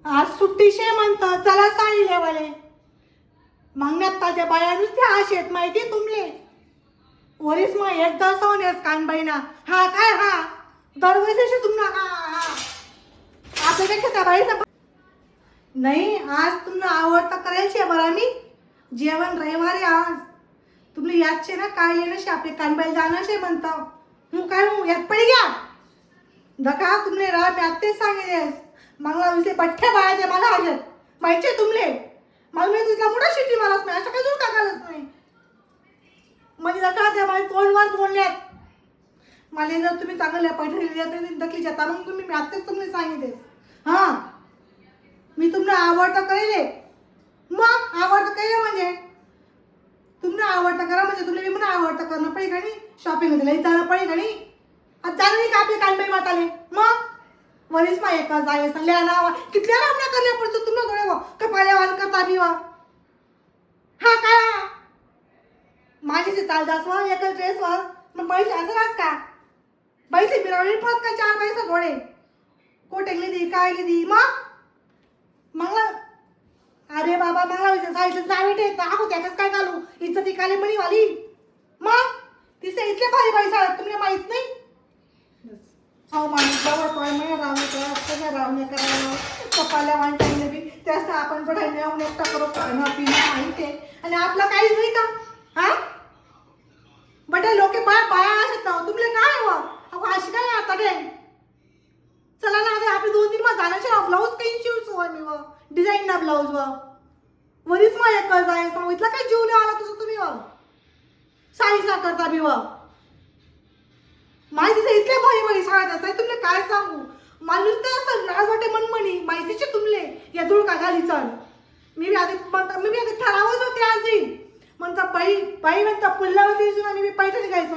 आज सुट्टी शे म्हणतं चला सांगितले वाले मागण्यात ताज्या बाया नुसत्या आशेत माहिती तुमले वरीस मग एकदा सोनेस कानबाईना हा काय हा दरवर्षी तुम्हाला हा आपल्यापेक्षा त्या बाईचा नाही आज तुम्हाला आवडता करायची आहे बरं मी जेवण रविवारी आज तुम्ही यादचे ना काय येणं आपले कानबाई जाणं शे म्हणता मग काय मग यात पडी घ्या दका तुमले राह मी आत्तेच सांगेल मला विषय पठ्ठ्या बाळाचे मला आले माहिती तुमले मला मी तुझा मोठा शिटी मारत नाही असं काही दूर टाकायलाच नाही म्हणजे दका त्या मला तोंडवर बोलल्यात मला जर तुम्ही चांगल्या पैठणी दखली जाता मग तुम्ही मी आत्तेच तुम्ही सांगितले हां मी तुम्हाला आवडता करेल मग आवडतं करेल म्हणजे तुम्हाला आवडतं करा म्हणजे तुला मी म्हणून आवडतं करणं पडेल का नाही शॉपिंग मध्ये जाणं पडेल का नाही आता जाणं नाही का आपले कानबाई माताले मग वरीस मा एका जाय सांगल्या ना कितल्या आपल्या करण्या पडतो तुम्हाला थोडे व कपाल्या वाल करता बी वा हा काय माझी से चालदास वा एकच ड्रेस वा मग पैसे असं का पैसे मिळवले पण का 4 पैसे थोडे कोटेंगली दी काय दी मग मंगला अरे बाबा मंगला सांगितलं जावे दाखव त्याच्याच काय घालू इज्जती काले म्हणी वाली मग तिथे इथले भारी भारी साळत तुम्हाला माहित नाही हो माणूस जवळ पाय महिना राहणे राहणे करायला कपाल्या वांटायला बी त्यास आपण पढाई नेऊन एकटा करू खाणं पिणं माहिती आहे आणि आपलं काहीच नाही का हा बटे लोके बाया असे तुमले काय हो अगो अशी काय आता गे चला ना आता आपले 2-3 मग जाण्याचे ब्लाऊज काही शिवच हो मी व डिझाईन ना ब्लाऊज व वरीच मग एक जाय मग इथला काय जीव नाही आला तुझं तुम्ही व साईसा करता बी व माहितीचे इतके भाई भाई सांगत असतात तुमले काय सांगू माणूस तर असं नाज वाटे मनमणी माहितीचे तुमले या दूळ का घाली चल मी आधी ठरावच होते आज म्हणता बाई म्हणता पुल्लावती मी पैठणी घ्यायचं